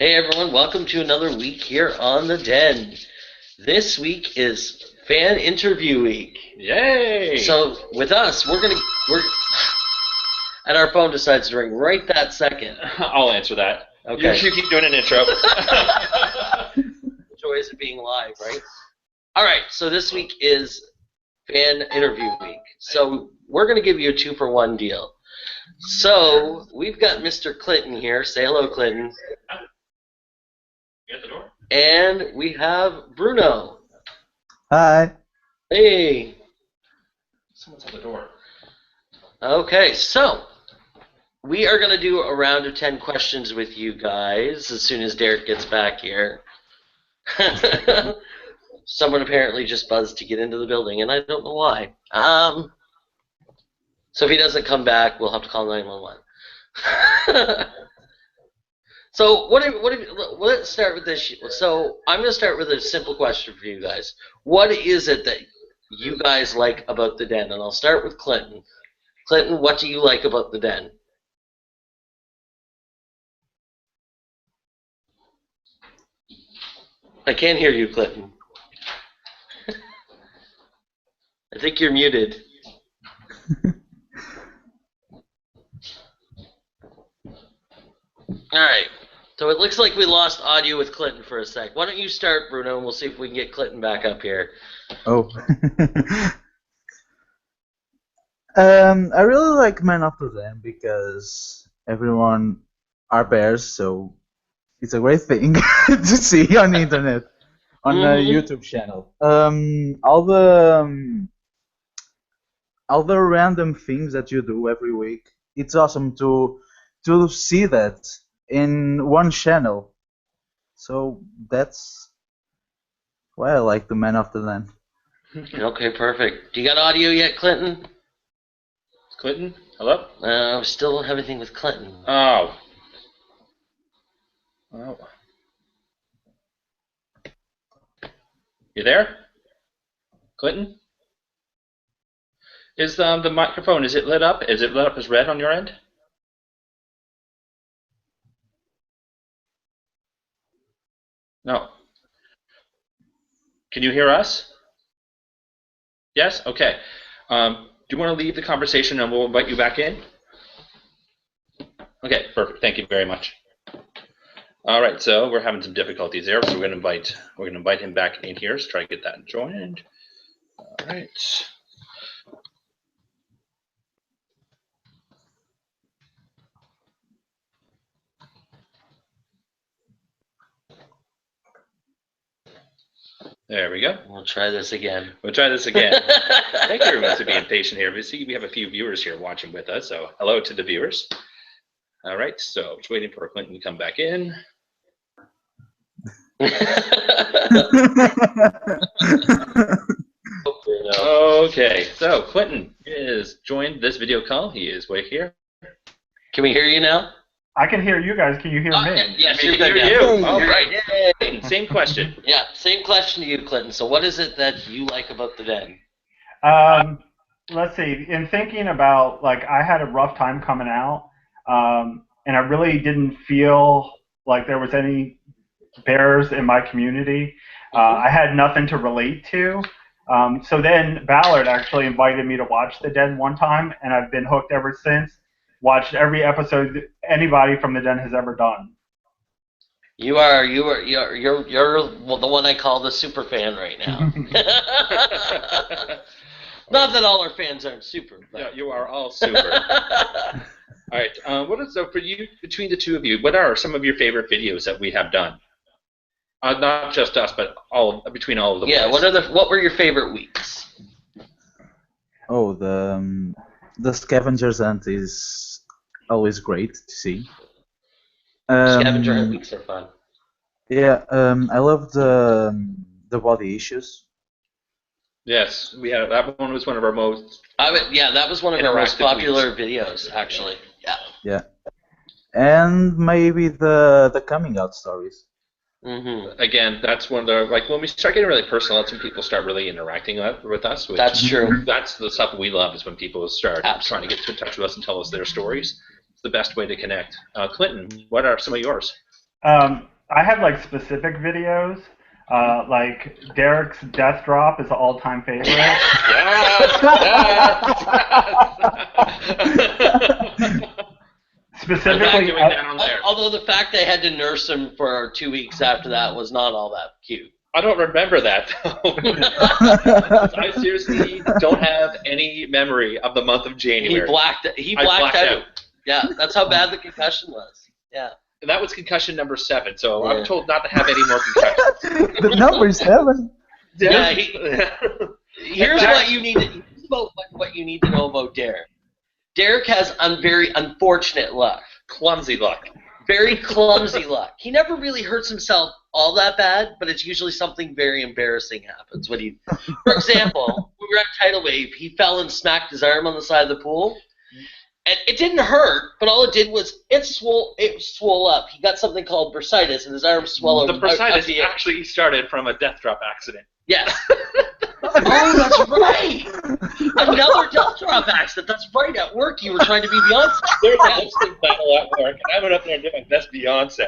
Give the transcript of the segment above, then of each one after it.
Hey everyone, welcome to another week here on The Den. This week is fan interview week. Yay! So with us, we're and our phone decides to ring right that second. I'll answer that. Okay. You keep doing an intro. Joys of being live, right? Alright, so this week is fan interview week. So we're going to give you a 2-for-1 deal. So we've got Mr. Clinton here. Say hello, Clinton. You at the door? And we have Bruno. Hi. Hey. Someone's at the door. Okay, so we are going to do a round of 10 questions with you guys as soon as Derek gets back here. Someone apparently just buzzed to get into the building, and I don't know why. So if he doesn't come back, we'll have to call 911. So let's start with this. So I'm going to start with a simple question for you guys. What is it that you guys like about the Den? And I'll start with Clinton. Clinton, what do you like about the Den? I can't hear you, Clinton. I think you're muted. All right. So it looks like we lost audio with Clinton for a sec. Why don't you start, Bruno, and we'll see if we can get Clinton back up here. Oh. I really like Man of the Den because everyone are bears, so it's a great thing to see on the internet, on a YouTube channel. All the random things that you do every week, it's awesome to see that in one channel. So that's why I like the Man of the Den. Okay, perfect. Do you got audio yet, Clinton? Clinton? Hello? We still don't have anything with Clinton. Oh. Oh. You there? Clinton? Is the microphone, is it lit up? Is it lit up as red on your end? No. Can you hear us? Yes? Okay. Do you want to leave the conversation and we'll invite you back in? Okay, perfect. Thank you very much. All right, so we're having some difficulties there, so we're going to invite him back in here. Let's try to get that joined. All right. There we go. We'll try this again. We'll try this again. Thank you everyone for being patient here. We see we have a few viewers here watching with us, so hello to the viewers. All right, so just waiting for Clinton to come back in. Okay, so Clinton is joined this video call. He is right here. Can we hear you now? I can hear you guys. Can you hear me? Yes, We you're can good hear now. you. All right. Yay. Clinton, same question. Yeah, same question to you, Clinton. So what is it that you like about the Den? Let's see. In thinking about, like, I had a rough time coming out, and I really didn't feel like there was any bears in my community. I had nothing to relate to. So then Ballard actually invited me to watch the Den one time, and I've been hooked ever since. Watched every episode anybody from the Den has ever done. You're the one I call the super fan right now. Not that all our fans aren't super. But. Yeah, you are all super. All right. So for you, between the two of you, what are some of your favorite videos that we have done? Not just us, but between all of the. Yeah. boys. What were your favorite weeks? Oh, the scavengers hunt is always great to see. Scavenger hunt weeks are fun. Yeah, I love the body issues. Yes, that one was one of our most. That was one of our most interactive popular videos, actually. Yeah. Yeah, and maybe the coming out stories. Mm-hmm. Again, that's one of the, like, when we start getting really personal, that's when people start really interacting with us. That's true. That's the stuff we love, is when people start Absolutely. trying to get in touch with us and tell us their stories. It's the best way to connect. Clinton, what are some of yours? I have like specific videos. Like Derek's death drop is an all-time favorite. Yes! Specifically, doing that on there. Although the fact they had to nurse him for 2 weeks after that was not all that cute. I don't remember that. I seriously don't have any memory of the month of January. He blacked out. Yeah, that's how bad the concussion was. Yeah. And that was concussion number 7, so I'm told not to have any more concussions. The number 7. Yeah. Here's what you need to. What you need to know about Derek. Derek has very unfortunate luck. Clumsy luck. Very clumsy luck. He never really hurts himself all that bad, but it's usually something very embarrassing happens when he. For example, we were at Tidal Wave. He fell and smacked his arm on the side of the pool. And it didn't hurt, but all it did was it swole up. He got something called bursitis, and his arm swelled. The bursitis actually started from a death drop accident. Yes. Oh, that's right. Another death drop accident. That's right. At work, you were trying to be Beyonce. There was a lip sync battle at work, and I went up there and did my best Beyonce.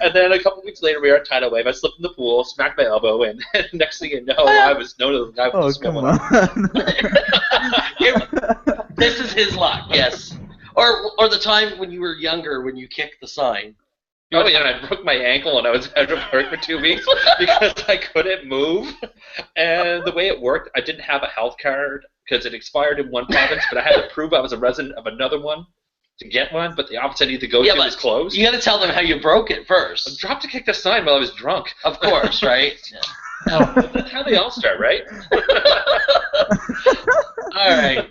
And then a couple weeks later, we were at Tidal Wave. I slipped in the pool, smacked my elbow, and next thing you know, I was known as the guy with the come swollen. on. This is his luck, yes. Or the time when you were younger, when you kicked the sign. Oh yeah, and I broke my ankle and I was out of work for 2 weeks because I couldn't move. And the way it worked, I didn't have a health card because it expired in one province, but I had to prove I was a resident of another one to get one, but the office I needed to go to was closed. You got to tell them how you broke it first. I dropped to kick the sign while I was drunk. Of course, right? Oh, that's how they all start, right? All right,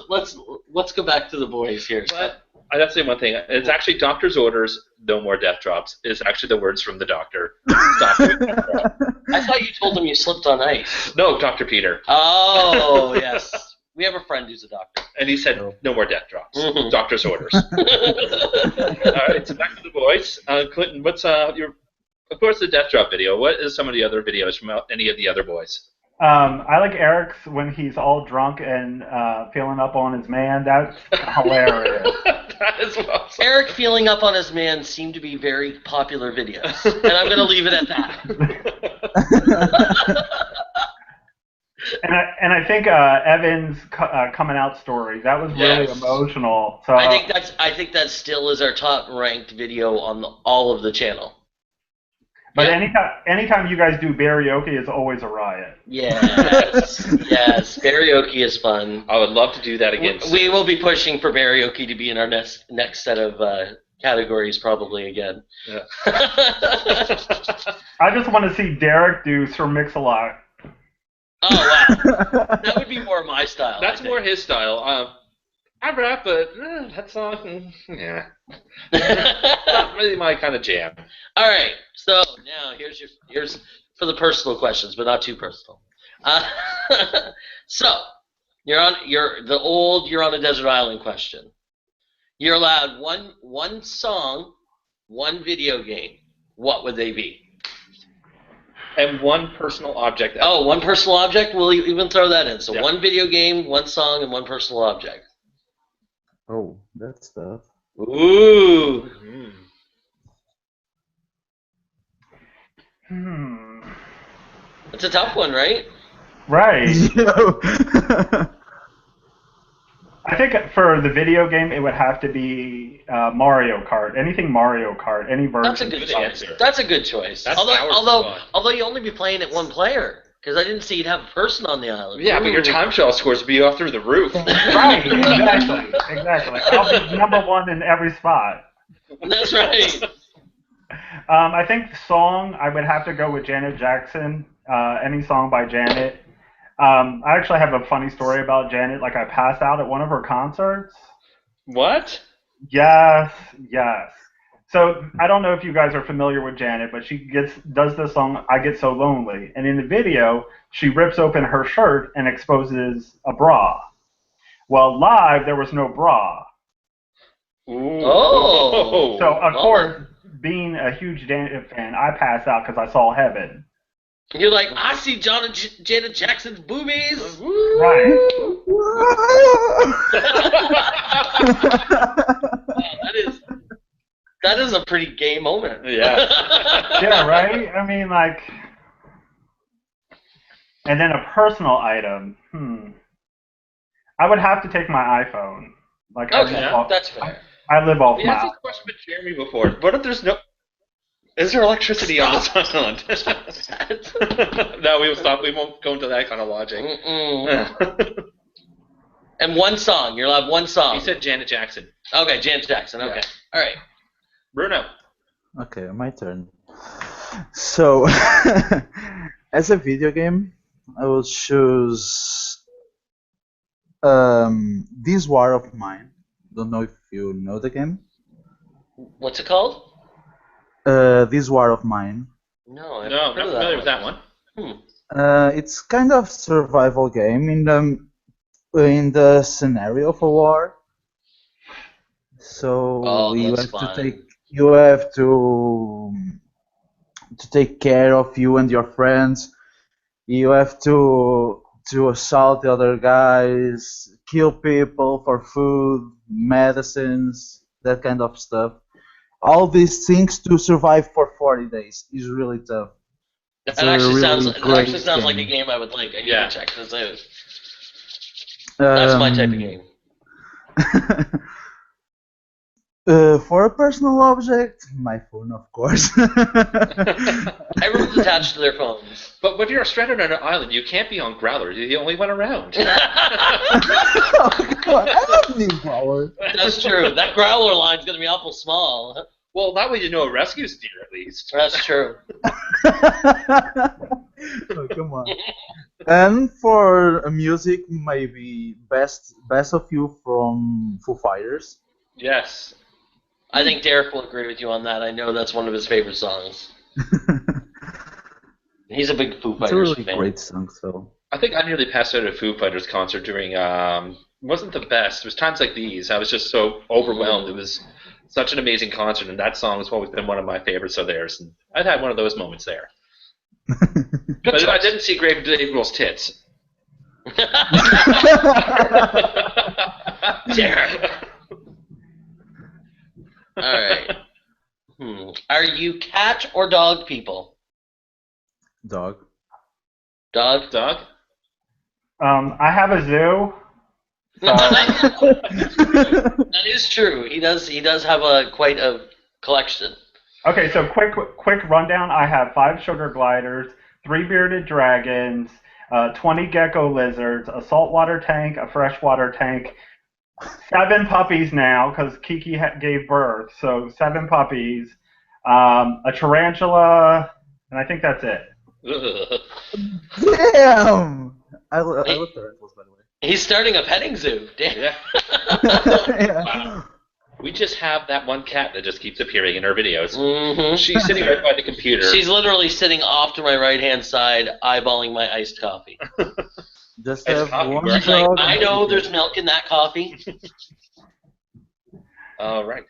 let's go back to the boys here. But I have to say one thing. It's actually doctor's orders, no more death drops. It's actually the words from the doctor. Stop doing death drops. I thought you told him you slipped on ice. No, Dr. Peter. Oh, yes. We have a friend who's a doctor. And he said, no more death drops. Mm-hmm. Doctor's orders. All right, so back to the boys. Clinton, what's your... Of course, the death drop video. What is some of the other videos from any of the other boys? I like Eric's when he's all drunk and feeling up on his man. That's hilarious. That is awesome. Eric feeling up on his man seem to be very popular videos, and I'm going to leave it at that. And I think Evan's coming out story, that was really emotional. So I think that still is our top ranked video on all of the channel. But anytime you guys do karaoke, it's always a riot. Yes, yes, karaoke is fun. I would love to do that again. We will be pushing for karaoke to be in our next set of categories probably again. Yeah. I just want to see Derek do Sir Mix-a-Lot. Oh wow, that would be more my style. That's more his style. I rap, but that song, yeah, not really my kind of jam. All right, so now here's for the personal questions, but not too personal. So you're on a desert island question. You're allowed one song, one video game. What would they be? And one personal object. Oh, one personal object? We'll even throw that in. So yeah. One video game, one song, and one personal object. Oh, that's tough. Ooh. It's a tough one, right? Right. I think for the video game, it would have to be Mario Kart. Anything Mario Kart, any version. That's a good choice. answer. That's a good choice. That's although you only be playing it one player, because I didn't see you'd have a person on the island. Yeah, but your time trial scores would be off through the roof. Right, exactly. I'll be number one in every spot. That's right. I think the song, I would have to go with Janet Jackson. Any song by Janet. I actually have a funny story about Janet. Like, I passed out at one of her concerts. What? Yes. So I don't know if you guys are familiar with Janet, but she does the song "I Get So Lonely," and in the video, she rips open her shirt and exposes a bra. Well, live there was no bra. Ooh. Oh. So of course, being a huge Janet fan, I passed out because I saw Heaven. You're like, I see Janet Jackson's boobies. Right. Wow, That is a pretty gay moment. Yeah. Yeah, right? I mean, like... And then a personal item. I would have to take my iPhone. Like, Okay, that's fair. I live off We my asked this question with Jeremy before. What if there's no... Is there electricity on this island? No, we will stop. We won't go into that kind of logic. And one song. You're allowed one song. He said Janet Jackson. Okay, Janet Jackson. Okay. Yeah. All right. Bruno. Okay, my turn. So, as a video game, I will choose This War of Mine. Don't know if you know the game. What's it called? This War of Mine. No, No, not familiar with that one. It's kind of survival game in the scenario of a war. So you have to take care of you and your friends. You have to assault the other guys, kill people for food, medicines, that kind of stuff. All these things to survive for 40 days is really tough. That actually sounds like a game I would like. I need to check this out. That's my type of game. For a personal object, my phone, of course. Everyone's attached to their phones. But when you're stranded on an island, you can't be on Growler. You're the only one around. Oh, God, I love new Growler. That's true. That Growler line's going to be awful small. Well, that way you know a rescue's near at least. That's true. Oh, come on. And for music, maybe Best of You from Foo Fighters. Yes. I think Derek will agree with you on that. I know that's one of his favorite songs. He's a big Foo Fighters fan. It's a really great song, so. I think I nearly passed out at a Foo Fighters concert during, wasn't the best. It was times like these. I was just so overwhelmed. It was such an amazing concert, and that song has always been one of my favorites of theirs. And I've had one of those moments there. But I didn't see Grave Davrill's tits. Derek. Alright. Are you cat or dog people? Dog. Dog? Dog? I have a zoo. So That is true. He does have quite a collection. okay, so quick rundown. I have 5 sugar gliders, 3 bearded dragons, 20 gecko lizards, a saltwater tank, a freshwater tank, 7 puppies now because Kiki gave birth, so 7 puppies, a tarantula, and I think that's it. Damn! I love tarantulas, by the way. He's starting a petting zoo. Damn. Yeah. Yeah. Wow. We just have that one cat that just keeps appearing in our videos. Mm-hmm. She's sitting right by the computer. She's literally sitting off to my right-hand side, eyeballing my iced coffee. Just It's have coffee, one right? She's like, dog. I know there's milk in that coffee. All right.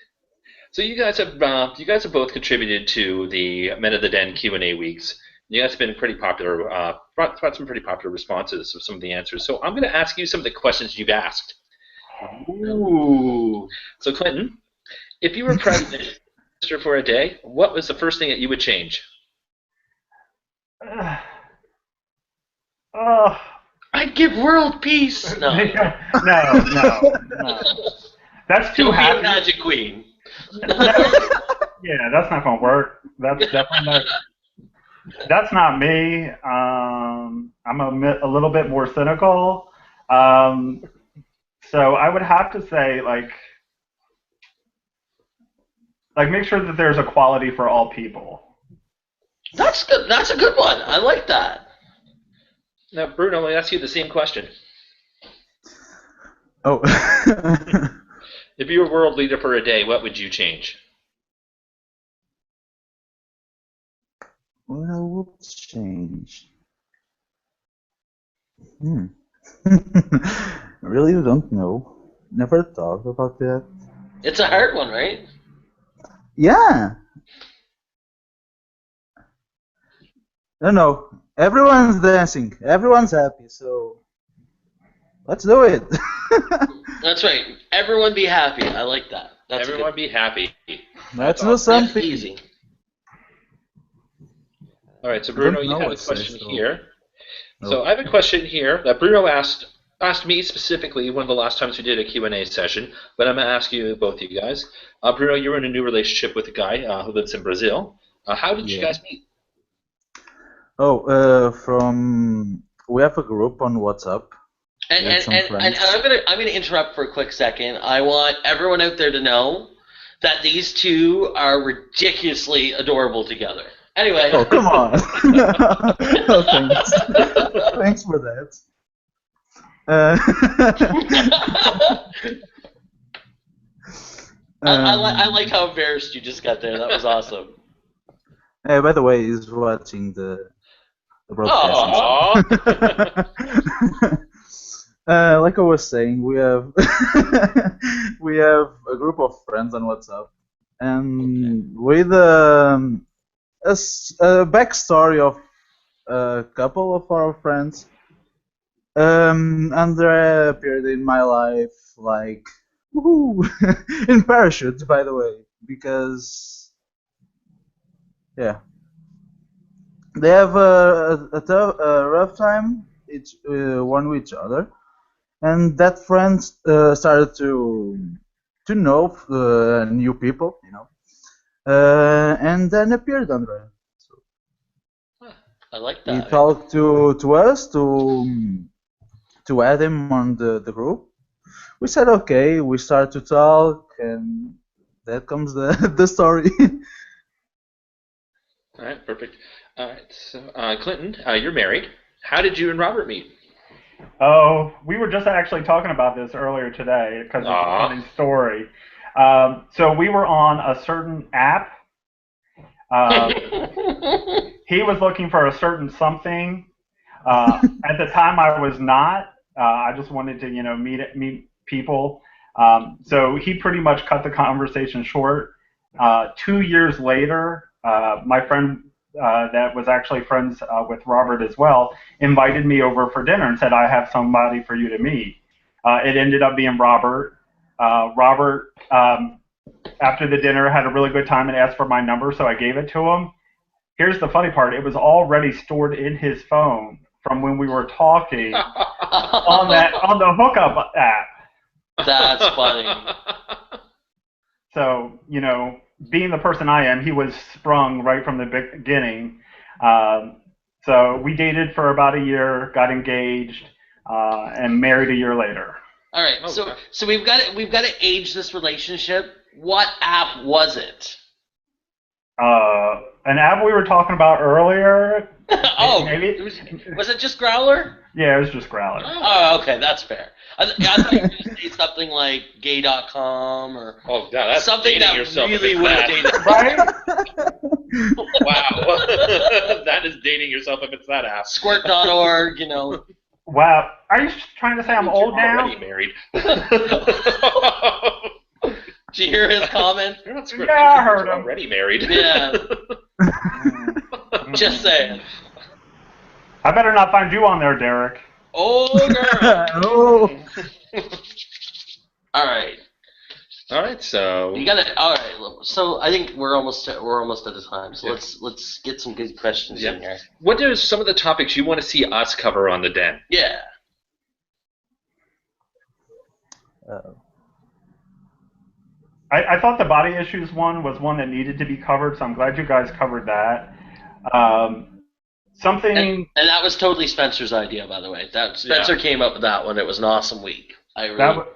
So you guys have both contributed to the Men of the Den Q&A weeks. You guys have been pretty popular, brought some pretty popular responses of some of the answers. So I'm going to ask you some of the questions you've asked. Ooh. So Clinton, if you were president for a day, what was the first thing that you would change? I'd give world peace. No. No. That's too Don't be a happy. magic queen. Yeah, that's not gonna work. That's definitely not. That's not me. I'm a little bit more cynical. So I would have to say, like make sure that there's equality for all people. That's good. That's a good one. I like that. Now, Bruno, let me ask you the same question. Oh. If you were world leader for a day, what would you change? What I would change? I really don't know. Never thought about that. It's a hard one, right? Yeah. I don't know. Everyone's dancing. Everyone's happy. So let's do it. That's right. Everyone be happy. I like that. That's Everyone be happy. Let's do That's something. easy. All right, so I Bruno, don't you know have a what to say, question so- here. No. So I have a question here that Bruno asked me specifically one of the last times we did a Q&A session, but I'm going to ask you, both of you guys. Bruno, you're in a new relationship with a guy who lives in Brazil. How did you Yeah. guys meet? Oh, we have a group on WhatsApp. And, We had some and friends. I'm gonna interrupt for a quick second. I want everyone out there to know that these two are ridiculously adorable together. Anyway. Oh, come on. Oh, thanks. Thanks for that. I like how embarrassed you just got there. That was awesome. Hey, by the way, he's watching the broadcast. Like I was saying, we have we have a group of friends on WhatsApp, and with a backstory of a couple of our friends. Andrea appeared in my life like woohoo, in parachutes, by the way, because yeah, they have a rough time one with each other, and that friend started to know new people, and then appeared Andrea. I like He that. talked to us to add him on the group. We said okay. We start to talk, and that comes the story. All right, perfect. All right, so Clinton, you're married. How did you and Robert meet? Oh, we were just actually talking about this earlier today because it's a funny story. So we were on a certain app. He was looking for a certain something. At the time, I was not. I just wanted to, meet people. So he pretty much cut the conversation short. 2 years later, my friend that was actually friends with Robert as well invited me over for dinner and said, I have somebody for you to meet. It ended up being Robert. Robert, after the dinner, had a really good time and asked for my number, so I gave it to him. Here's the funny part. It was already stored in his phone from when we were talking on the hookup app. That's funny. So, being the person I am, he was sprung right from the beginning. So we dated for about a year, got engaged, and married a year later. All right, so we've got to age this relationship. What app was it? An app we were talking about earlier. Maybe was it just Growler? Yeah, it was just Growler. Oh, okay, that's fair. I thought you were going to say something like gay.com or that's something that really would have dated. Right? Wow. That is dating yourself if it's that app. Squirt.org, Wow. Are you trying to say I'm old now? Already married. Did you hear his comment? You're not squirting. Yeah, I heard You're him. already married. Yeah. Just saying. I better not find you on there, Derek. Oh, girl. Oh. All right. All right, so You got it. All right. So I think we're almost at the time. So let's get some good questions in here. what are some of the topics you want to see us cover on the Den? Yeah. I thought the body issues one was one that needed to be covered, so I'm glad you guys covered that. Something. And that was totally Spencer's idea, by the way. That Spencer came up with that one. It was an awesome week. That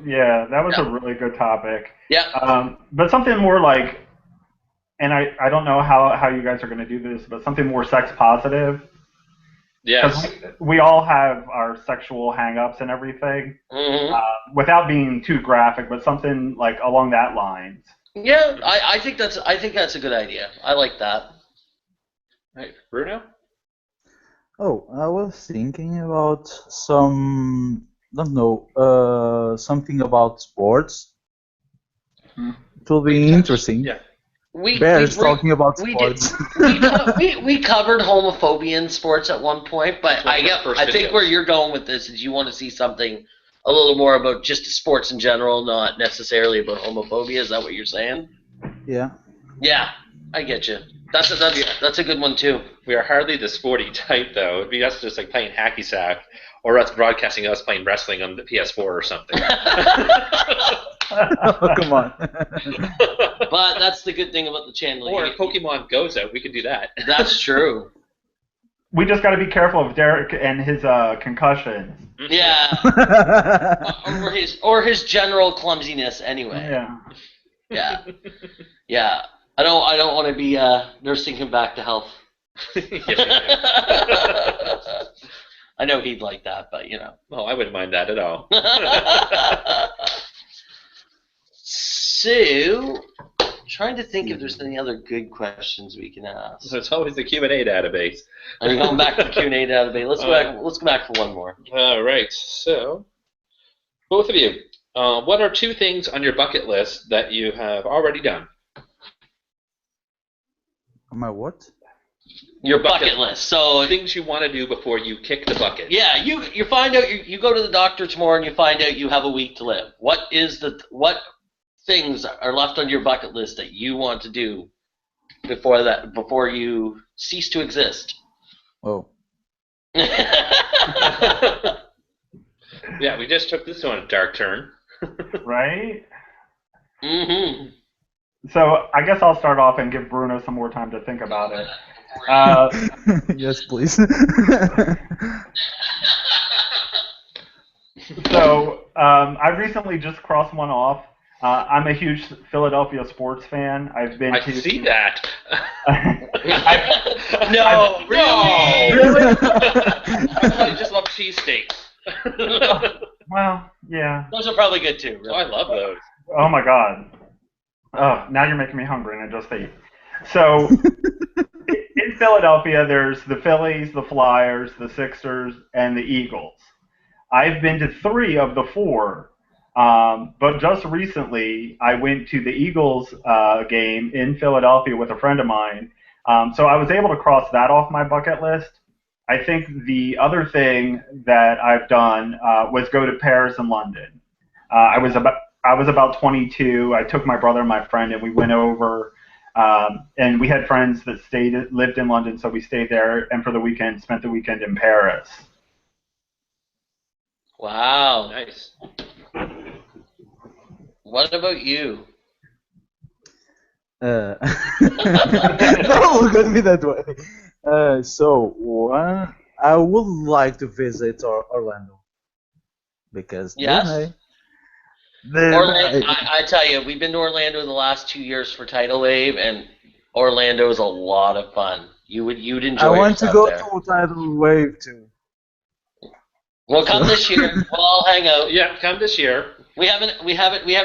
was a really good topic. Yeah. But something more like, and I don't know how you guys are going to do this, but something more sex positive. Yes. We all have our sexual hang-ups and everything, without being too graphic, but something like along that lines. Yeah, I think that's a good idea. I like that. All right, Bruno? Oh, I was thinking about something about sports. It will be interesting. Yeah. Bears talking about sports. We covered homophobia in sports at one point, but I think where you're going with this is you want to see something a little more about just sports in general, not necessarily about homophobia. Is that what you're saying? Yeah. Yeah, I get you. That's a good one too. We are hardly the sporty type, though. It'd be us just like playing hacky sack, or us broadcasting us playing wrestling on the PS4 or something. Oh, come on. But that's the good thing about the channel. Or if Pokemon goes out, we could do that. That's true. We just got to be careful of Derek and his concussions. Yeah. or his general clumsiness anyway. Yeah. Yeah. Yeah. I don't want to be nursing him back to health. I know he'd like that, but you know. Oh, I wouldn't mind that at all. So, trying to think if there's any other good questions we can ask. So it's always the Q&A database. Are you going back to the Q&A database? Let's go back for one more. All right. So, both of you, what are 2 things on your bucket list that you have already done? My what? Your bucket list. So things you want to do before you kick the bucket. Yeah, you find out you go to the doctor tomorrow and you find out you have a week to live. What things are left on your bucket list that you want to do before you cease to exist? Oh. Yeah, we just took this one a dark turn. Right? Mm-hmm. So I guess I'll start off and give Bruno some more time to think about it. Yes, please. So I recently just crossed one off. I'm a huge Philadelphia sports fan. I've been I to. see that. No, really? I thought you just love cheesesteaks. Well, yeah. Those are probably good too. Oh, I love those. Oh my God. Oh, now you're making me hungry, and I just ate. So in Philadelphia, there's the Phillies, the Flyers, the Sixers, and the Eagles. I've been to 3 of the 4, but just recently I went to the Eagles game in Philadelphia with a friend of mine. So I was able to cross that off my bucket list. I think the other thing that I've done was go to Paris and London. I was about 22. I took my brother and my friend, and we went over. And we had friends that lived in London, so we stayed there, and for the weekend, spent the weekend in Paris. Wow. Nice. What about you? Don't look at me that way. So one, I would like to visit Orlando because Yes. Orlando, I tell you, we've been to Orlando in the last 2 years for Tidal Wave, and Orlando is a lot of fun. You'd enjoy. I want to yourself go there. to Tidal Wave too. We'll come this year. We'll all hang out. Yeah, come this year. We have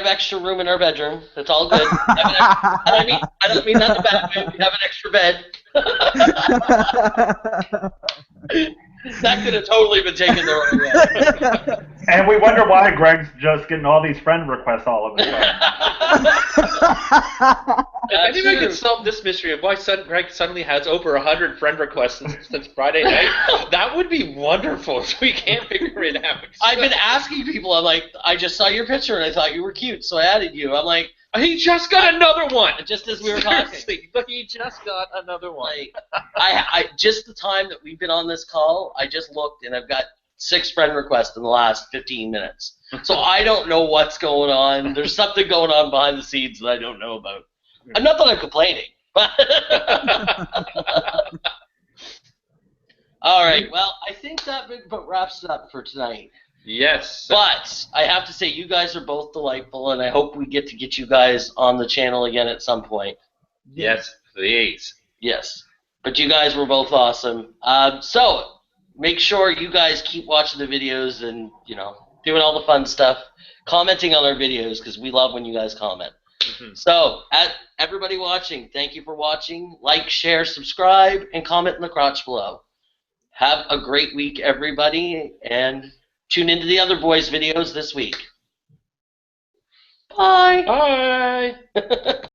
extra room in our bedroom. That's all good. I don't mean that in a bad way. We have an extra bed. That could have totally been taken the wrong way. And we wonder why Greg's just getting all these friend requests all of a sudden. If anyone could solve this mystery of why Greg suddenly has over 100 friend requests since Friday night, that would be wonderful. So we can't figure it out. I've been asking people. I'm like, I just saw your picture and I thought you were cute, so I added you. I'm like, he just got another one. Just as we were talking. Seriously, he just got another one. Like, I just the time that we've been on this call, I just looked and I've got 6 friend requests in the last 15 minutes. So I don't know what's going on. There's something going on behind the scenes that I don't know about. Not that I'm complaining, but all right. Well, I think that wraps it up for tonight. Yes. But I have to say, you guys are both delightful, and I hope we get to get you guys on the channel again at some point. Yes, please. Yes. But you guys were both awesome. So make sure you guys keep watching the videos and, doing all the fun stuff, commenting on our videos, because we love when you guys comment. Mm-hmm. So, everybody watching, thank you for watching. Like, share, subscribe, and comment in the crotch below. Have a great week, everybody, and tune into the other boys' videos this week. Bye. Bye.